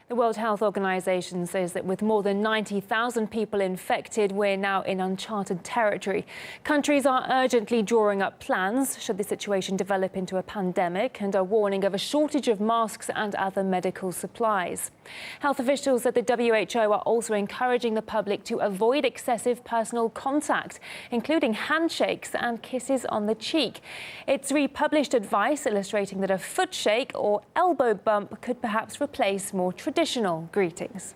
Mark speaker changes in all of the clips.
Speaker 1: The World Health Organization says that with more than 90,000 people infected, we're now in uncharted territory. Countries are urgently drawing up plans should the situation develop into a pandemic and are warning of a shortage of masks and other medical supplies. Health officials at the WHO are also encouraging the public to avoid excessive personal contact, including handshakes and kisses on the cheek. It's republished advice illustrating that a foot shake or elbow bump could perhaps replace more traditional greetings.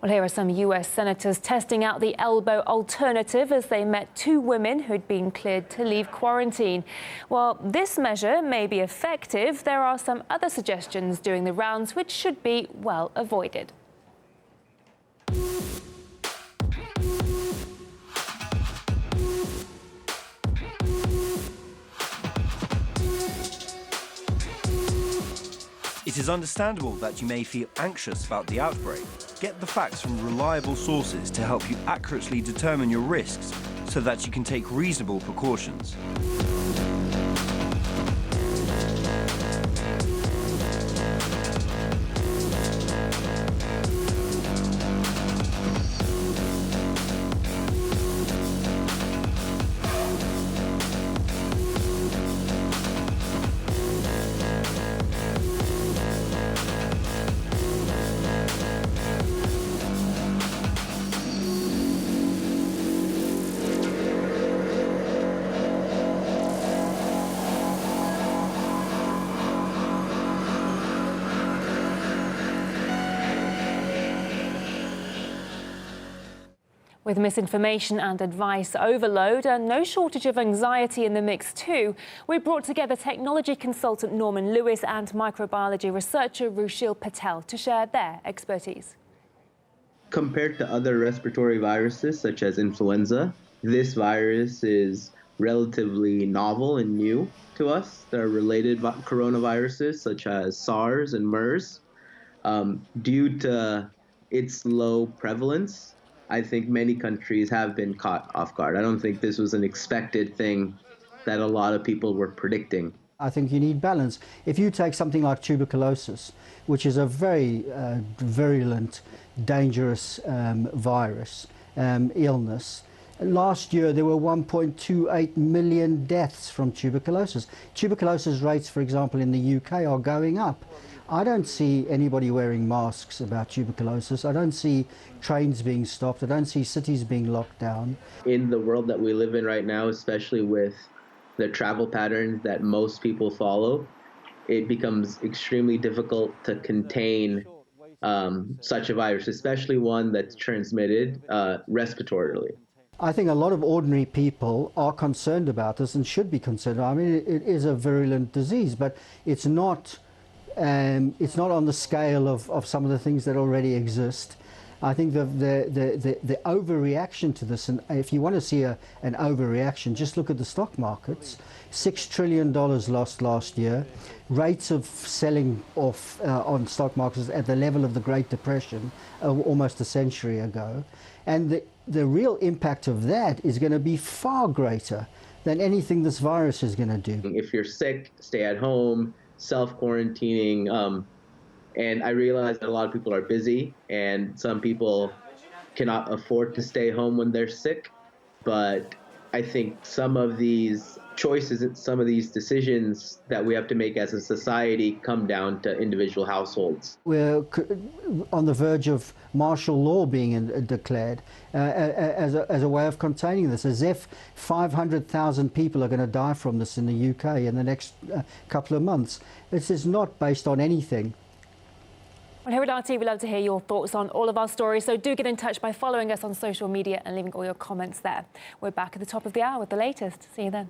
Speaker 1: Well, here are some US senators testing out the elbow alternative as they met two women who'd been cleared to leave quarantine. While this measure may be effective, there are some other suggestions doing the rounds which should be well avoided.
Speaker 2: It is understandable that you may feel anxious about the outbreak. Get the facts from reliable sources to help you accurately determine your risks so that you can take reasonable precautions.
Speaker 1: With misinformation and advice overload and no shortage of anxiety in the mix too, we brought together technology consultant Norman Lewis and microbiology researcher Rushil Patel to share their expertise.
Speaker 3: Compared to other respiratory viruses such as influenza, this virus is relatively novel and new to us. There are related coronaviruses such as SARS and MERS. Due to its low prevalence, I think many countries have been caught off guard. I don't think this was an expected thing that a lot of people were predicting.
Speaker 4: I think you need balance. If you take something like tuberculosis, which is a very virulent, dangerous virus, illness, last year there were 1.28 million deaths from tuberculosis. Tuberculosis rates, for example, in the UK are going up. I don't see anybody wearing masks about tuberculosis. I don't see trains being stopped. I don't see cities being locked down.
Speaker 3: In the world that we live in right now, especially with the travel patterns that most people follow, it becomes extremely difficult to contain such a virus, especially one that's transmitted respiratorily.
Speaker 4: I think a lot of ordinary people are concerned about this and should be concerned. I mean, it is a virulent disease, but it's not on the scale of some of the things that already exist. I think the overreaction to this, and if you want to see an overreaction, just look at the stock markets. $6 trillion lost last year. Rates of selling off on stock markets at the level of the Great Depression almost a century ago. And the real impact of that is going to be far greater than anything this virus is going to do.
Speaker 3: If you're sick, stay at home, self-quarantining, and I realize that a lot of people are busy and some people cannot afford to stay home when they're sick, but I think some of these choices and some of these decisions that we have to make as a society come down to individual households.
Speaker 4: We're on the verge of martial law being declared as a way of containing this, as if 500,000 people are going to die from this in the UK in the next couple of months. This is not based on anything.
Speaker 1: Well, here at RT, we love to hear your thoughts on all of our stories, so do get in touch by following us on social media and leaving all your comments there. We're back at the top of the hour with the latest. See you then.